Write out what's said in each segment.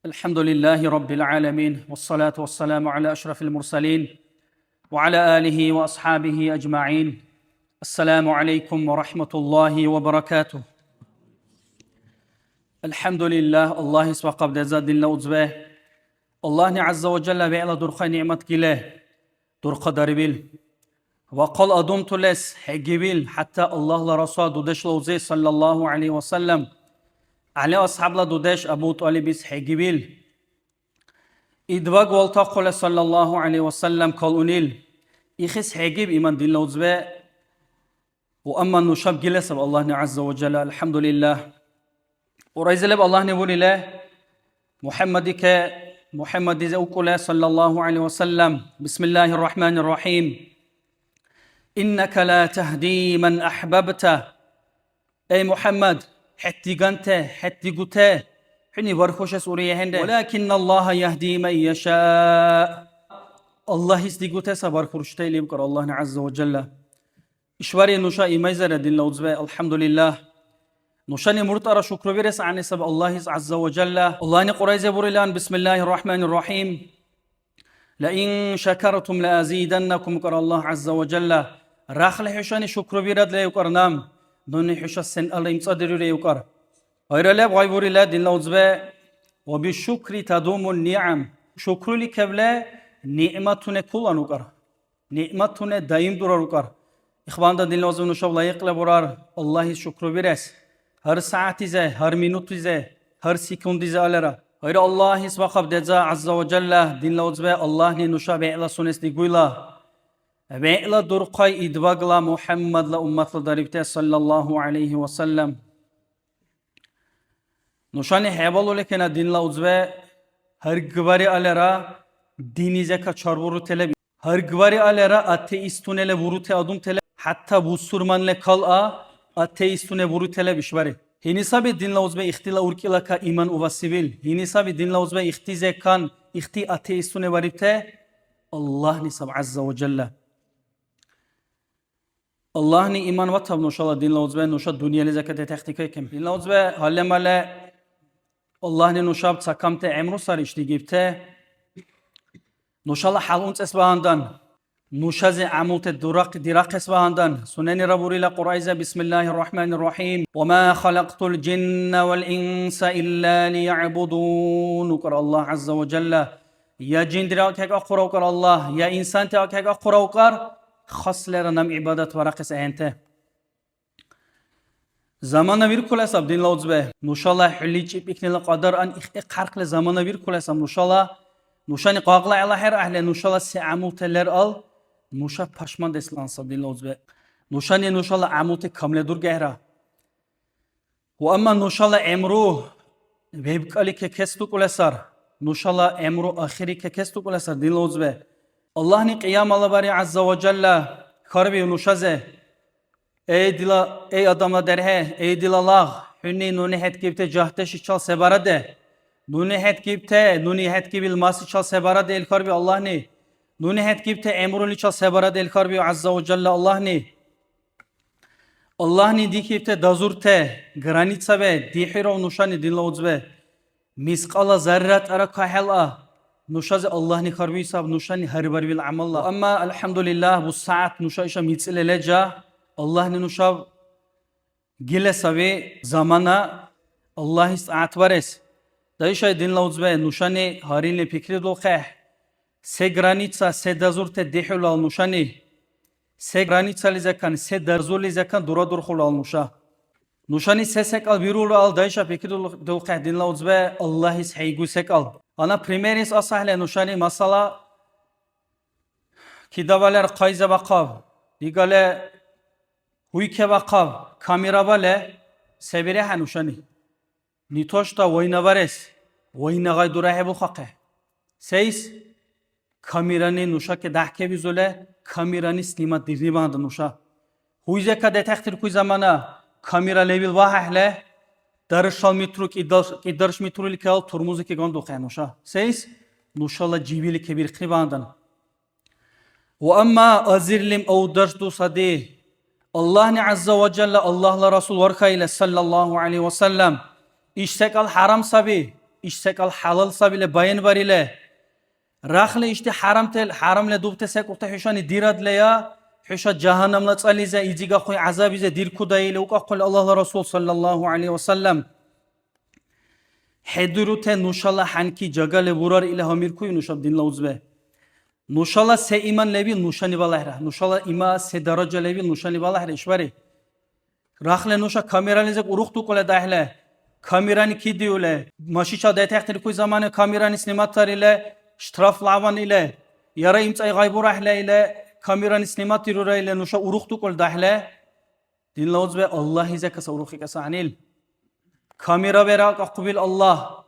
الحمد لله رب العالمين والصلاة والسلام على أشرف المرسلين وعلى آله وأصحابه أجمعين. السلام عليكم ورحمة الله وبركاته. الحمد لله الله يسوى قبل زاد الله وزباه الله عز وجل بألا درخ نعمة كله درخ دربيل وقال أدمت لس حجبيل حتى الله لرسول دودش لوزي صلى الله عليه وسلم على أصحاب لا دودش أبو طالب حجبيل إدواج والتقول صلى الله عليه وسلم قال أنيل إخس حجب إيمان دين لوزباه وأما نشاب جلس الله عز وجل الحمد لله ورزلب الله نقول له محمد زوكله صلى الله عليه وسلم بسم الله الرحمن الرحيم إنك لا تهدي من أحببت أي محمد حتى جنته حتى قته حني ورخوش سوريا هنده ولكن الله يهدي من يشاء الله يهدي قته صبر خرجته ليبكر الله عز وجل إشواري نشاء ميزر دين لوزبه الحمد لله نشاني مرتارا شكر بيرس عن سب الله عز وجل الله نقرأ بوريلان بسم الله الرحمن الرحيم لئن شكرتم لأزيدنكم قال الله عز وجل راخل حشاني شكر بيرد ليقر نام دوني حش السن الله يمصدر ليقر غير لا غاي بوريلا دين لوزبه وبالشكر تدوم النعم شكر لك بلا نعمتنا كلها نقر نعمتنا دائم دور نقر إخوان دين لوزبه نشوف لا يقل بورار الله شكر بيرس هر ساعت زه هر مینوت زه هر سکند زه آلرا غیر الله سبحانه دزا عز وجل دین لوزبه الله نشا بعلا سونس دیگویلا بعلا درقای ادواگلا محمد لا امت دریبته صلی الله علیه و سلم نشانی حوالو لکنه دین لوزبه هر گواری آلرا دینی زکا چارورو تله هر گواری آلرا اتئیستونه لورو ادم تله حتی بوسورمان لکال ateistune vurutele bişvari. Hinisabi din lauzbe ihtila urkila ka iman uva sivil. Hinisabi din lauzbe ihtize kan ihti ateistune varipte Allah nisab azza ve celle. Allah ni iman vatab nuşala din lauzbe nuşa dunyali zakate tehtikay kem. Din lauzbe hallemale Allah ni nuşab sakamte emru sar işti gipte. Nuşala halunç esbahandan. نشاز عموت دراق اسبهاندان سنن ربوري لقرائزة بسم الله الرحمن الرحيم وما خلقت الجن والإنس إلا ليعبدون وقر الله عز وجل يا جن دراك هيك أقرأ وقر الله يا إنسان تراك هيك أقرأ وقر خاص لرنم عبادة ورقص أنت زمان بير كل أسب دين لوزبه نشالله حليج بيكني القدر أن إخارق لزمان بير كل أسب نشالله نشاني قاقلا على حر أهل نشالله سعموت لرال نوشا پشمان دستلان صدیل لوزبه نوشانی نوشالا عموت کامل دور گهرا و اما نوشالا امرو ویبکالی که کستو کلسر نوشالا امرو آخری که کستو کلسر دیل لوزبه الله نی قیام الله باری عز و جل خربی نوشازه ای دلا ای adamla derhe ey dilalag hünni nuni het gibte cahteşi çal sebarade nuni het gibte nuni het gibil masi çal sebarade el khorbi Allah ni نوني هات كيبته امرو ليشا سبارة دل كاربيو عز وجل الله ني دي كيبته دازورته غرانيتسا به ديحيرو نوشاني دين لوزبه مسقال ذرات ارا كحلا نوشاز الله ني كاربيو ساب نوشاني هر بار بالعمل اما الحمد لله بو ساعت نوشايشا ميتسللجا الله ني نوشاب جلسوي زمانا الله ساعت ورس دايشا دين لوزبه نوشاني هارين فكري دوخه سه گرانیتسا سه دازورت دیحول آلنوشانی سه گرانیتسا لیزکان سه درزول لیزکان دورا دور خول آلنوشا نوشانی سه سکال بیرول آل دایشا پیکی دول قهدین لوزبه اللهی سحیگو سکال انا پریمیریس آساهله نوشانی مسالا کداوالر قایزه باقاب دیگاله هویکه باقاب کامیرا باله سبیره هنوشانی نیتوش تا وینوارس وینغای دوره هبو خاقه سیس kamirani nuşa ke dahke bizole kamirani slimat divni band nuşa huize ka detektir kuy zamana kamera level vahle darshal mitruk idarsh mitrul kal turmuzu ke gondo khanusha seis nuşala jibili kebir khibandan ve amma azirlim aw darshdu sadi Allah ni azza ve celle Allah la rasul varkayla sallallahu aleyhi ve sellem iştekal haram sabi işsekal halal sabile bayan barile rahle işte haramle dubte sekute hüşani diradle ya hüşa cahannamla tsalize iziga khoy azabize dirkudayle uqaqol Allah Rasul sallallahu aleyhi ve sellem hedurute nuşala hanki jagale vurar ile hamir kuy nuşab dinla uzbe nuşala se iman levi nuşani balahra nuşala ima se daraja levi nuşani balahra ishvari rahle nuşa kameralize uruqtu qole dahle kamerani ki diule maşiça detektir kuy zamanı kamerani snimatlar ile shtraflavan ile yara imtsay gaybur ahle ile kamerani snimat tirura ile nuşa uruqtu qol dahle dinla uzbe Allah ize kasa uruqi kasa anil kamera vera aqbil Allah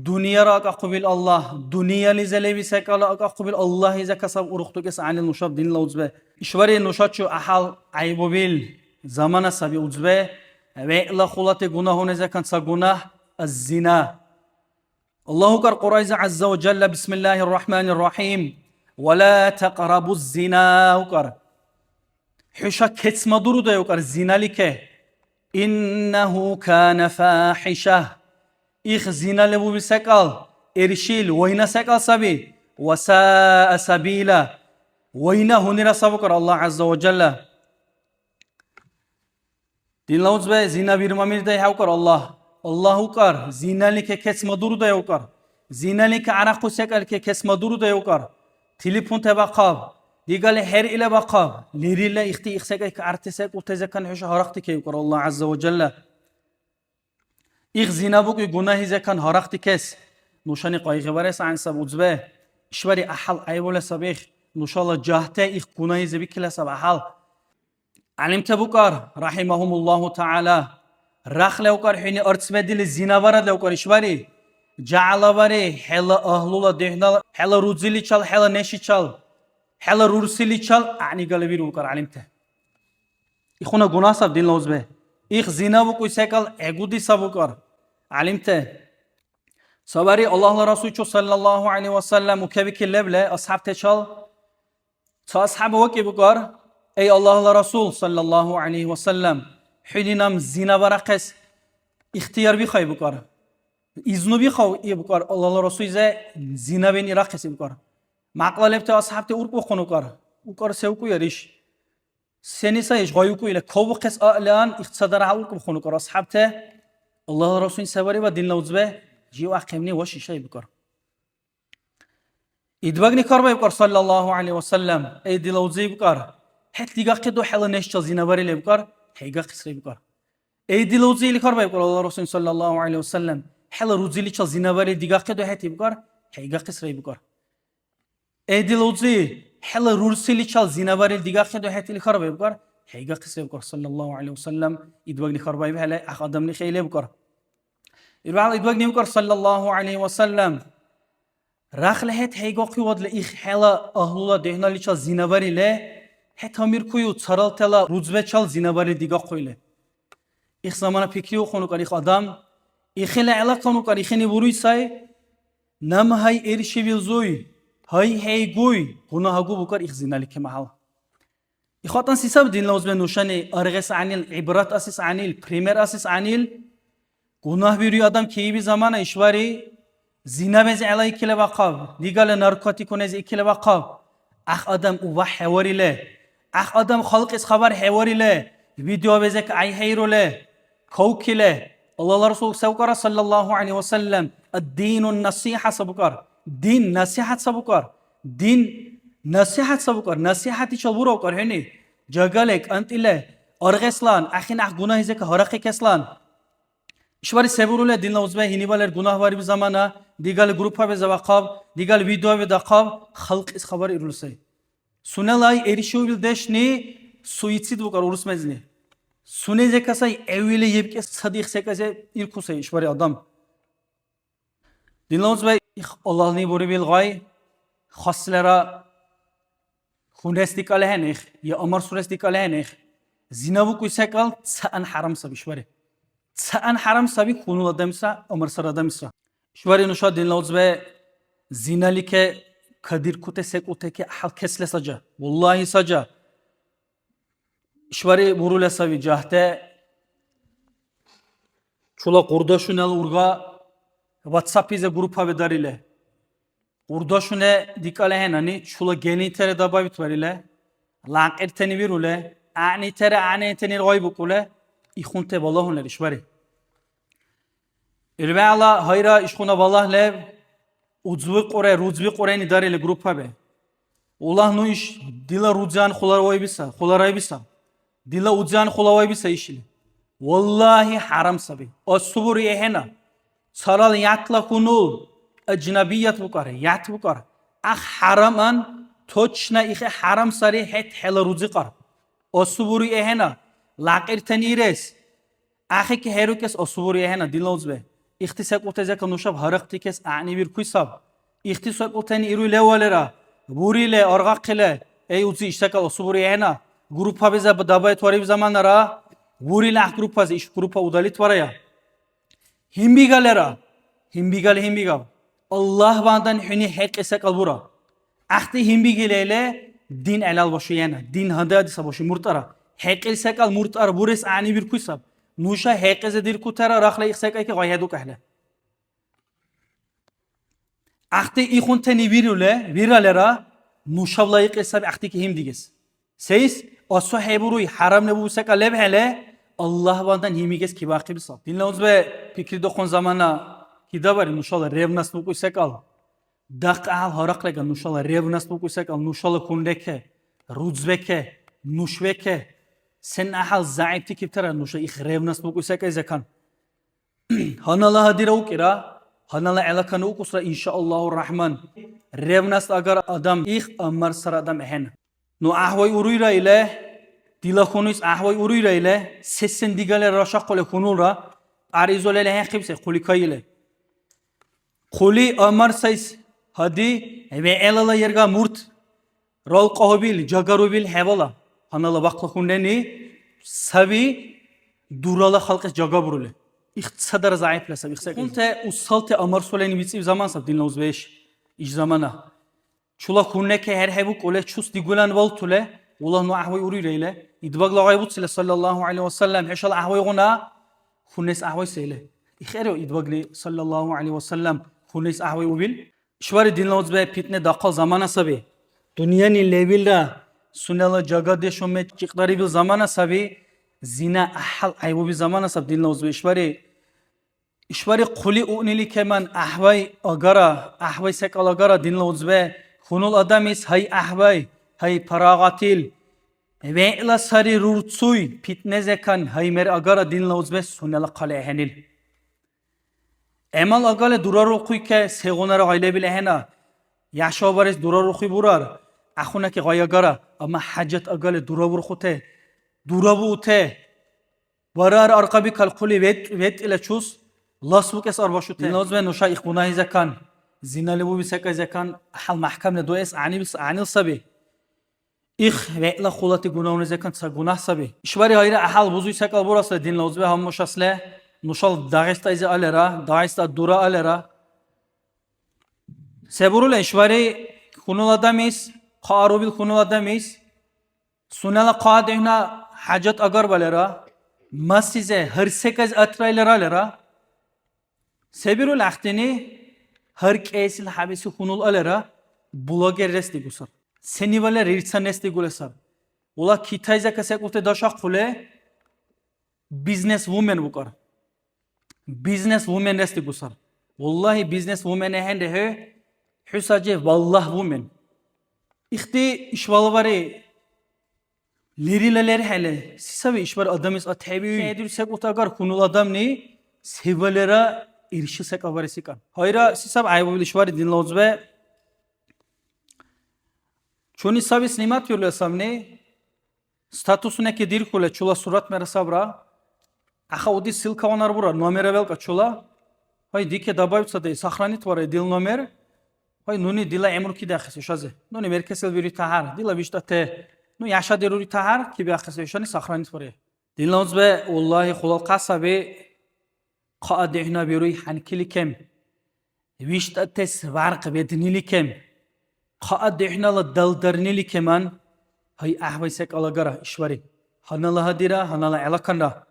dünya ra aqbil Allah dünya lizelevi sekala aqbil Allah ize kasab uruqtu kes anil nuşab dinla uzbe ishvari nuşachu ahal aybubil zamana sabi uzbe ve la khulate gunahone zakan sa gunah az-zina Allahu kar Qurayza azza wa jalla bismillahirrahmanirrahim ve la taqrabuz zina ukar husha ketsma duru da yokar zinalike innehu kana fahisha İx zinale bu sekal erişil oyna sekal sabi ve sa'a sabila oyna hunira sabukar Allah azza ve celle dinlauz be zina bir mamir de havkar Allahu kar zinalike kesma duru da yokar zinalike araqu sekal ke kesma duru da yokar telefon te baqab digale her ile baqab lirile ixti ixsek artesek utezekan huş haraqti ke yokar Allah azza ve celle İx zina bu ki gunahi zekan haraqti kes nuşani qaygıbare san sab uzbe ishvari ahal aybole sabih nuşala jahte ix gunahi zebikla sab ahal alim tabukar rahimahumullahu taala raxle ukar hini artsmedil zina varad ukar ishvari ja'ala bari hela ahlula dehna hela ruzili chal hela neshi chal hela rursili chal ani galbir ukar alimte ikhuna gunah sab din lozbe İx zina bu ki sekal egudi sabukar alimte sabari Allah Resulü sallallahu aleyhi ve sellem ukebiki leble ashab teçal ta ashabı vaki bukar ey Allah Resulü sallallahu aleyhi ve sellem hülinam zina varakes ihtiyar bi khay bukar iznu bi khay bukar Allah Resulü ze zina ben irakes bukar maqlalebte ashab te urq qonukar ukar sevku yarish seni sayış gayuku ile kovu kes a'lan iqtisadar halq qonukar ashab te Allah Resulü sevari ve dinle uzbe jiv akemni ve şişe bukar. İdbagni karbay bukar sallallahu aleyhi ve sellem. Ey dile uzay bukar. Het liga kedo hala neşçal zinavari le bukar. Heyga kısrı bukar. Ey dile uzay li karbay bukar Allah Resulü sallallahu aleyhi ve sellem. Hala ruzili çal zinavari diga kedo heti bukar. Heyga kısrı bukar. Ey dile uzay hala rursili çal zinavari diga kedo heti li karbay bukar. heyga qisay bukar sallallahu aleyhi ve sellem idwagni kharbay bhala aqadamni khayle bukar irwal idwagni bukar sallallahu aleyhi ve sellem rakhlehet heyga qiwadle ikh hala ahlula dehnali chal zinabari le het hamir kuyu tsaraltela ruzbe chal zinabari diga qoyle ikh zamana fikri khonu kar ikh adam ikhila alaqanu kar ikhini buruysay nam hay erişivil zoy hay hey goy gunahagu bukar ikh zinali ke mahal إخواتنا سيساب دين لوز بن نوشاني أرغس عنيل عبرات أسيس عنيل بريمير أسيس عنيل گناه بيري آدم كي بي زمان إشواري زنا بز علي كلا بقاب ديگال ناركوتيكونز إكلا بقاب أخ آدم أوه حواري له أخ آدم خلق إس خبر حواري له فيديو بزك أي حيرو له كوكي له الله رسول سوكر صلى الله عليه وسلم الدين النصيحة سبكر دين نصيحة سبكر دين نصيحة سبكر نصيحة تشلبورو كر هني جاگالك أنت إله أرغسلان أخين أخ گناه زك هرقي كسلان إشواري سبورو دين لوزبه هني بالر گناه واري بزمانه ديگال گروپا بزوقاب ديگال فيديو بدقاب خلق إس خبر إرولسي سنلاي إريشو بالدشني سويتسيد بكر أورس مزني سنة زكاسي أولي يبكي صديق زكاسي إركوسي إشواري آدم دين لوزبه الله نبوري بالغاي خاصلرا خونرستيك عليهنخ يا أمر سورستيك عليهنخ زينابو كويسكال تسأن حرام سبي شواري تسأن حرام سبي خونو لدمسا أمر سر لدمسا شواري نشاد دين لوزبه زينالي كه كدير كوته سكوته كه حال كسل سجا والله سجا شواري برول سبي جهته شولا قرداشونال أورغا WhatsApp ize grupa bedarile. Urdoşune dikale henani çula geni tere dabavit varile. Lanqir teni virule. Ani tere ani teni roybukule. İxunte vallahunler işvari. İrve'ala hayra işkuna vallah lev. Udzvi qore, rudzvi qore ni darile grupa be. Allah nu iş dila rudzan xular oybisa, xular oybisa. Dila udzan xular oybisa işili. Wallahi haram sabi. O subur yehena. Saral yatla kunul. Ecnabiyat bukare, yat bukare. Ah haraman toçna ihe haram sari het hela ruzi qar. O subur yehena. Laqir tanires. Ahi ki herukes o subur yehena dilnoz be. İhtisak otezek nuşab haraktikes ani bir kuysab. İhtisak oteni iru levalera. Burile argaqile. Ey uzi iştakal o subur yehena. Grupa bize dabay tuarib zamanlara. Burile ah grupa iş grupa udalit varaya. Himbigalera. Himbigal. Allah bandan huni hak esak albura. Ahti himbigileyle din elal başı yana. Din hadadisa başı murtara. Hak esak al murtara bures ani bir kuysab. Nuşa hak ezedir kutara rakhla esak ay ki gayadu kahle. Ahti ikhunte viralera nuşavla esak ahti ki himdiges. Seis aso heburu haram ne bu saka lebhele Allah bandan himiges ki baqi bisab. Dinle be fikri dokun zamana Kidavari nuşala revnas bu kuysek al. Dak al haraklega nuşala revnas bu kuysek al. Nuşala kundeke, rudzveke, nuşveke. Sen ahal zaibti kiptara nuşa ih revnas bu kuysek ay zekan. Hanala hadira ukira, hanala elakanı ukusra inşaallahurrahman. Revnas agar adam ih ammar sar adam ehen. No ahvay uruyra ile, dila konuis ahvay uruyra ile, sessen digale raşak kole konulra, arizolele hen kibse kulikay ile. Kuli amar sayıs hadi ve elala yerga murt rol qabil jagarubil hevala hanala bakla kundeni sabi durala halkes jagaburule iqtisadar zayıfla sabi kunte usalte amar soleni bitsi zaman sab dinle uzbeş iş zamana çula kunneke her hebuk ole çus digulan voltule ulah nu ahvay uriyle idbagla gaybut sallallahu aleyhi ve sellem heşal ahvay guna kunnes ahvay seyle İxero idbagli sallallahu aleyhi ve sellem Kunis ahvay ubil. Şvari dinloz be pitne daqal zamana sabi. Dünyani levilda sunala jagade şomet çıkları bil zamana sabi. Zina ahal aybu bil zamana sabi dinloz be. Şvari kuli unili keman ahvay agara. Ahvay sekal agara dinloz be. Kunul adamis hay ahvay. Hay paragatil. Ve ila sari rurtsuy. Pitne zekan hay mer agara dinloz be sunala kale henil. Emal agale durar okuy ke segonar aile bile hena. Yaşabares durar okuy burar. Ahuna ki gayagara ama hacet agale durabur khute. Durabu ute. Varar arkabi kalkuli vet ile çus. Lasbuk es arbaşute. Lazme nuşa ikhbunahi zekan. Zinali bu biseka zekan. Hal mahkamle does anil sabi. İh ve ila khulati gunahune zekan sa gunah sabi. İşvari hayra ahal buzu sekal burası din lazbe hammuş asle. Nuşal Dağista izi alera, Dağista dura alera. Seburule işvari kunul adamis, qarubil kunul adamis. Sunala qadehna hacet agar balera. Masize her sekaz atraylar alera. Sebirul ahtini her kesil habisi kunul alera. Blogger resti gusar. Seni vale rirsan resti gulesar. Ola kitayza kasek ulte daşak kule. Business woman bukar. Business woman resti gusar. Wallahi business woman hende he. Husace vallah woman. İhti işvalvari. Lirileler hele. Sisavi işvar adamis atebi. Edirsek utagar kunul adam ne? Sevalera irşisek avarisikan. Hayra sisab ayıbı işvari dinlozbe. Çoni sabi snimat yürlesam ne? Statusune ke dir kule çula surat mera sabra. Аха уди ссылка онар бура номера велка чула. Хай дике добавится да сохранит варе дил номер. Хай нуни дила эмр ки дахис шазе. Нуни меркесел бири тахар. Дила вишта те. Ну яша дерури тахар ки бахис шани сохранит варе. Дилнозбе والله خلال قصبه قاعد احنا бируи ханкиликем. Вишта тес варқ бедниликем. قاعد احنا ла далдарниликеман. Хай ахвайсек алагара ишвари. Ханала хадира, ханала алаканда.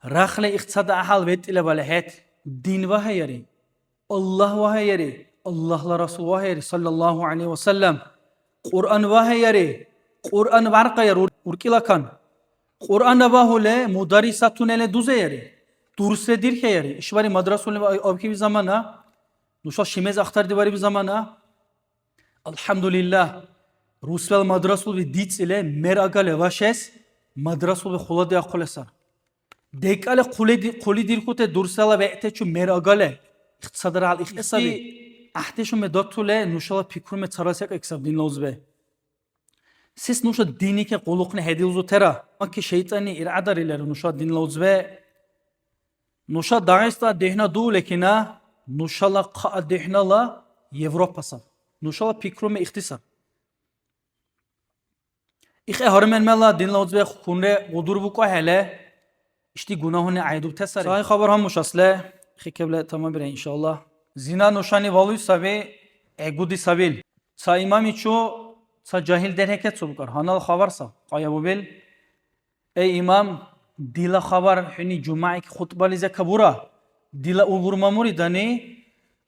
Рахле иқтисада ахал вет ile bale het. din vahe yeri, Allah vahe yeri, Allah'la Resul vahe yeri sallallahu aleyhi ve sellem, Kur'an vahe yeri, Kur'an varqa yer urkilakan, Kur'an vahule mudarisatun ele duze yeri, durse dirke yeri, işvari madrasul avki bir zamana, nuşa şimez aktar divari bir zamana, elhamdülillah, Rusvel madrasul ve ditz ile meragale vaşes, madrasul ve khuladi akulesar. Dekale kuli dirkute dursala ve eteçu meragale, iktisadar al iktisabi, ahteşu me dotule nuşala pikrume tarasyak eksab dinlozbe. Siz nuşa dini ke qulukne hedilzu tera, ki şeytani iradar ileri nuşa dinlozbe, nuşa daista dehna du lekina, nuşala qa dehna la Evropasa, nuşala pikrume iktisab. İxe harmen mela dinlozbe khunre qudur bu ko hele, İşte günahını aydub tesari. Sahi haber hammuş asle. Xikeble tamam bire inşallah. Zina nuşani valuysa ve egudi sabil. Sa imam iço sa cahil derheket sobukar. Hanal havarsa. Qaya bu bil. Ey imam dila havar hini cuma'i ki khutbalize kabura. Dila ubur mamuri dani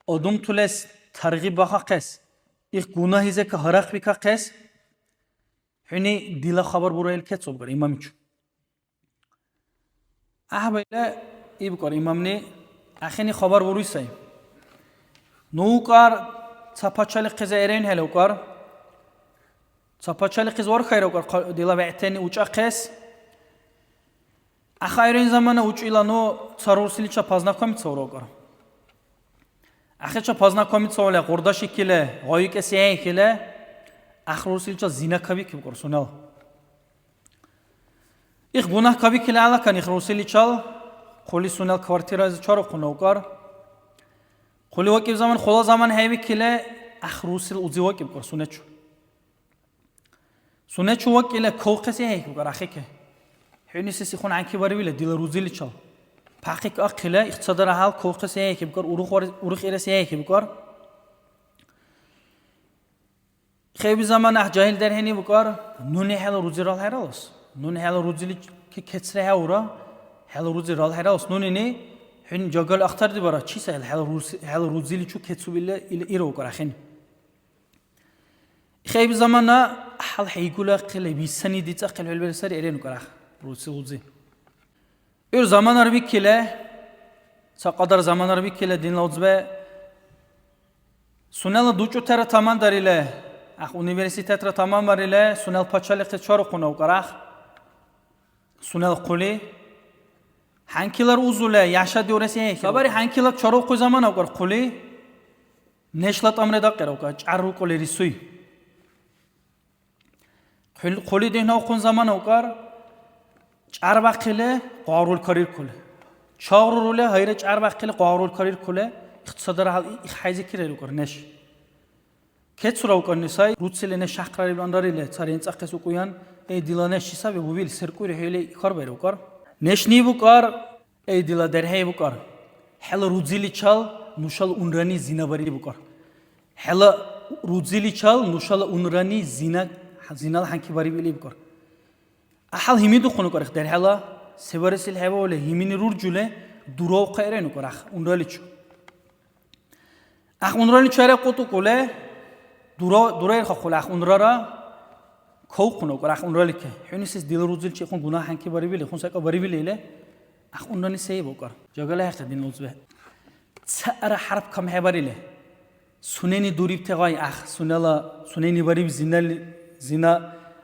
odum tules targib baqa qes. İq gunahize ka haraq bika qes. Hini dila havar burayel ket sobukar imam iço. Böyle iyi bukar imamni ahini haber vuruysay. Nukar çapaçalı kıza ereyn hele ukar. Çapaçalı kız var khayra ukar dila ve'teni uça qes. Akhayrin zamana uç ilano sarursilça pazna komit savra ukar. Akhiça pazna komit savla qurdaş ikile, gayik esiye ikile. Akhrusilça zina kabi ki ukar sunal. İx günah kabi kile alakan ix rusili çal, kuli sunal kvartiraz çaro kunavkar. Kuli vakib zaman khola zaman hevi kile ax rusil uzi vakib kar suneçu. Suneçu vakile kovqesi heyk kar axike. Hini sisi khun anki bari bile dil ruzili çal. Paqik akile iqtidar hal kovqesi heyk kar uruq iresi heyk kar. Xebi zaman ah cahil derheni bukar, nuni hal ruziral heralos. Nun hal ruzili ki ketsre haura hal ruziral heralos nunini hin jagal aktar dibara çisa hal ruzili çu ketsu bile iro kar axin. Xebi zamana hal heygula qile bisani dit aqil velbersari eren kar ax ruzi. Ür zamanlar bikile sa qadar zamanlar bikile dinlozbe sunala duçu tera tamam darile ax üniversitetra tamam var ile sunal paçalıqta çoro qunav kar ax Sunal quli hankilar uzule yaşa diyorese sabari hankilar çoro qoy zaman okar quli neşlat amre da qera okar çarru quli risuy quli dehna oqun zaman okar çar baqile qarul karir quli çavrule hayra çar baqile qarul karir quli iqtisadar hal hayzi kirer okar neş ketsura okar nisay rutselene şaqrar iblandar ile çarin çaqes okuyan ey dilane şisa ve bu bil sirkuri hele kar ver okar neşni bukar ey dila derhey bukar hela ruzili çal nuşal unrani zina bari bukar hela ruzili çal nuşal unrani zina hanki bari bili bukar ahal himidu khunu kar der hela sevaresil heva ole himini rurjule duro qayren okar ah unrali chu ah unrali çare qotu kole duro khula ah unrara Kovqunu kar ax unralike. Huni siz dil ruzil çi xun günah hanki bari bile, xun saka bari bile ile ax unrani sey bokar. Jagala haqda din lozbe. Tsara harf kam he bari ile. Suneni durib tegay ax suneni bari zina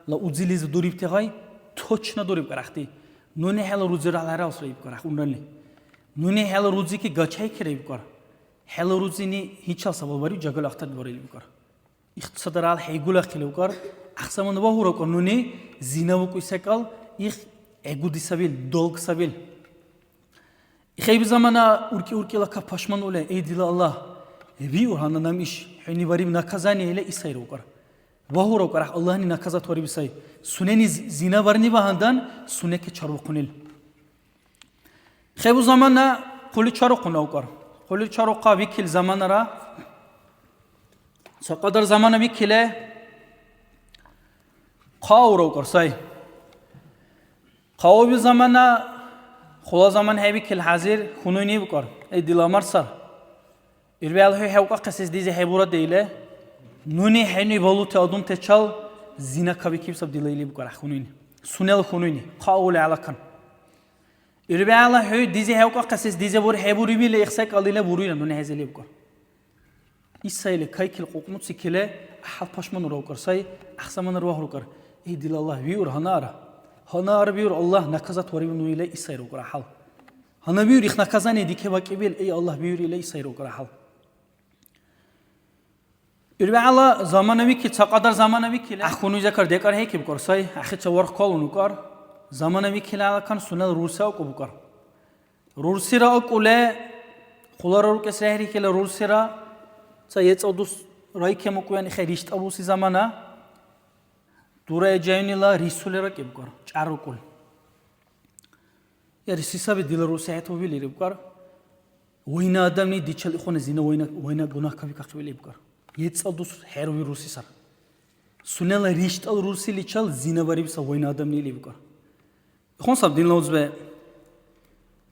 la uziliz durib tegay toçna durib kar axti. Nuni hel ruzir alara usrayib kar ax unrani. Nuni hel ruzi ki gachay kirayib kar. Hel ruzini hiç alsa bari jagala haqda bari ile kar. İqtisadar al heygula khile kar. Aksamını vahura konuni zinavu kuysakal ih egudi sabil dolg sabil. İxey bir zamana urki la kapaşman ule ey dila Allah. Vi urhanda nam iş hini bari nakazani ile isayr ukar. Vahura ukar Allah'ın nakazat var bisay. Suneni zina varni bahandan suneke çarvu kunil. İxey bu zamana kuli çarvu kuna ukar. Kuli çarvu ka vikil zamanara. Sakadar zamana vikile Qawro korsay. Qaw bir zamana خلا زمان هیچ کل حاضر خونی بکار ای دیلامر سر ایربیال هی هوکا قصص دیزه هبورا دیله نونی هنی بالوت آدم تچال زینا کبی کیب سب دیلی بکار خونی سونل خونی قاول علاکن ایربیال هی دیزه هوکا قصص دیزه بور هبوری بیله اخسک آلیله بوری نون هزلی بکار ایسایل کای کل قومت سیکله حال پشمان رو کار سای احسمان رو هر کار ای دیل الله بیور هنار بیور الله نکازات وری نویله ایسای رو کار حال هنا بیور ایخ نکازانی دیکه باکی بیل ای الله بیور ایله ایسای رو کار حال ایربیال زمانوی کی چقدر زمانوی کی اخونوی ذکر دکار هی کی بکار سای اخی چوار کالونو کار زمانوی کی لالکان سونل روسا کو بکار روسی را کوله خلا رو کس رهری کل روسی را سایت ادوس رای که مکویانی خیریشت روسی زمانه دوره جایی لا ریسوله را کی بکار چارو کل یا ریسیسا به دیل روسی هاتو بیلی بکار وینا آدم نی دیچل خونه زینه وینا گناه کبی کاخویلی بکار یت ادوس هروی روسی سر سونل ریشت روسی لیچال زینه باری بس وینا آدم نیلی بکار خون سب دیل نوز به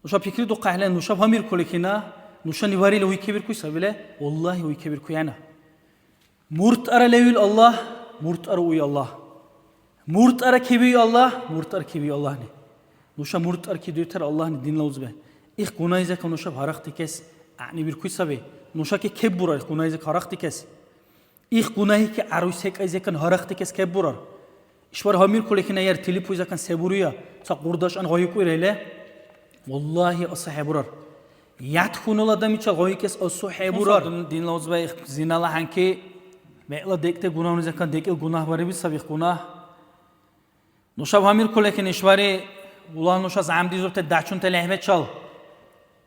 نوشا فکری دو قهله نوشا همیر کلی که نه نوشا نیواری لوی کبیر کوی سبیله والله وی کبیر کویانه مرت اره لیول الله مرت اره وی الله مرت اره کبی الله مرت اره کبی الله نه نوشا مرت اره کی دوتر الله نه دین لوز به ایخ گناهی زک نوشا هرختی کس عنی بیر کوی سبی نوشا که کب برای گناهی زک هرختی کس ایخ گناهی که عروس هک از یکن هرختی کس کب برای اشوار همیر کلی که نه یار تیلی پوی زکن سبوریا تا قرداش آن غایی کوی ریله والله أصحاب برر يعتقون الله دمی چه غایی کس أصحاب برر دین لوز به زینا لحنکی به دیکته گناه نزکن دیکل گناه باری بی سبیخ گناه نوشاب همیر کلی که نشواری والله نوشاز عمدی زورت دچون تلهمه چال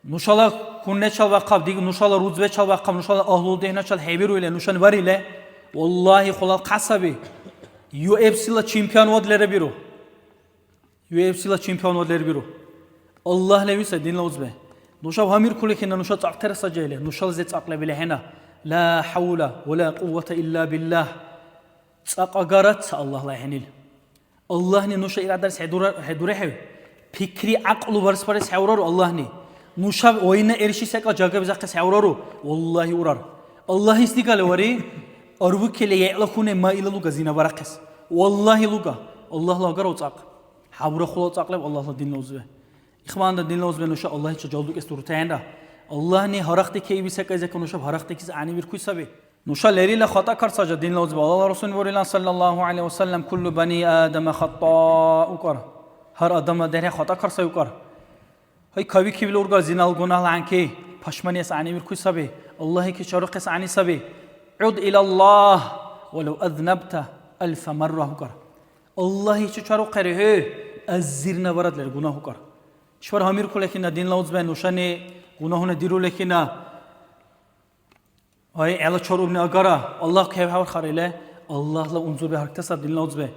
نوشالا کنه چال وقاب دیگ نوشالا روزبه چال وقاب نوشالا أهلو دهنا چال هیبیرو ایله نوشان باری ایله والله خلال قصبی UFC لا چمپیون ودلره بیرو UFC لا چمپیون ودلره بیرو الله لويس دين لوزبه نوشاب همير كله كنا نوشات أكتر سجيله نوشال زيت أقل بله هنا لا حول ولا قوة إلا بالله أقارت الله لا يحنيل الله ني نوشا إرادة حدوره حوي فكري عقل ورس برس حورارو الله ني نوشاب وين إرشي سكا جاكا بزاق حورارو والله ورار الله استقال وري أربك اللي يعلقونه ما إلا لوكا زينا برقص والله لوكا الله لا قرأت أق حبر خلاص أقلب الله لا دين لوزبه إخوان دين لوز بنوشا الله هيك جالدوك استورتيندا الله ني هرختي كي بيسك إذا كنوشا هرختي كيس عني بيركوي سبي نوشا ليري لا خطأ كرساجا دين لوز الله رسول الله صلى الله عليه وسلم كل بني آدم خطاء وكر هر آدم ده خطأ كرسا وكر هاي كوي كي بلورجا زين الجناه لعنكي پشمني اس عني بيركوي سبي الله هيك شارق اس عني سبي عد إلى الله ولو أذنبت ألف مرة وكر الله هيك شارق قريه الزرنا برد للجناه وكر شوار همیر کلی که ندین لوز به نوشانی گناهونه دیرو لکینا های علا چروب نگارا الله که هوا خریله الله لا انظر به هرکس دین لوز به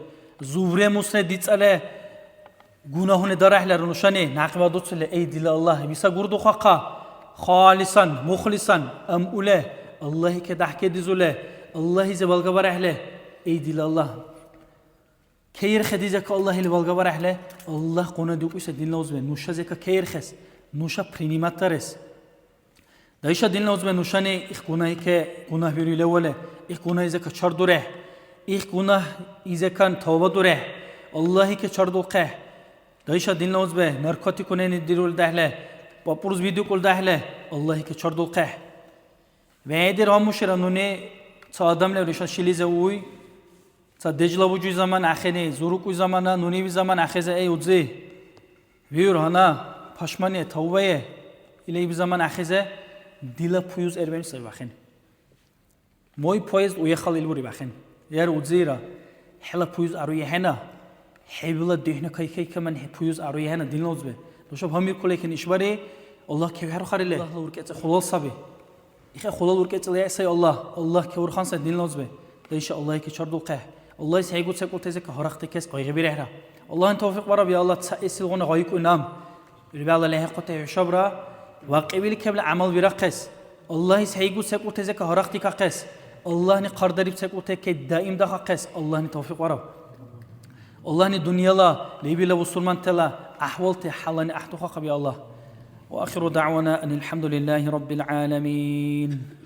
زوره مسند دیت علی گناهونه داره اهل نوشانی نقبه دوتله ای دیل الله بیسا گردو خاقا خالصا مخلصا ام اوله الله که دحکه دیزوله الله زبالگا بر اهله ای دیل الله كير خديجة كالله اللي بالجا برحله الله قنا دوك إيش دين لوز بن نوشة زكا كير خس نوشة برينيمات ترس دايشة دين لوز بن نوشاني إخ قنا هيك قنا بيري لوله إخ قنا إذا كشر دوره إخ قنا إذا كان توبة دوره الله هيك شر دوقه دايشة دين لوز بن نركاتي كونه نديرول دهله بابورز فيديو كل دهله الله هيك شر دوقه بعدين راموشرانوني صادم له ريشان شيليزه وي دجله وجوی زمان آخری زوروکوی زمان نونیوی زمان آخری ای اوزی ویر هانا پشمانی توبه ایلی بی زمان آخری دیلا پویز اربعین سر بخن موی پویز اوی خالیل بوری بخن یار اوزی را حلا پویز آروی هنا حبیل دهنه کی کمان پویز آروی هنا دیل نوز به دوشاب همیر کلی که نشواری الله که هر خاله الله ورکت خلال صبی ایخ خلال ورکت لیاسی الله که ورخان سر دیل نوز به دیش الله که چرد القه الله سعيقول سعيقول تزك هرخت كيس قايغ بيرهرا الله ان توفيق ورب يا الله تسئس الغن غايكو نام ربال الله قطع شبرا وقبل قبل عمل برقص الله سعيقول سعيقول تزك هرخت كقص الله ني قردريب سعيقول تك دائم دقا قص الله ان توفيق ورب الله ني دنيا لا ليبي لا وسلمان تلا أحوالتي حالني أحتوخا يا الله. وآخر دعوانا أن الحمد لله رب العالمين.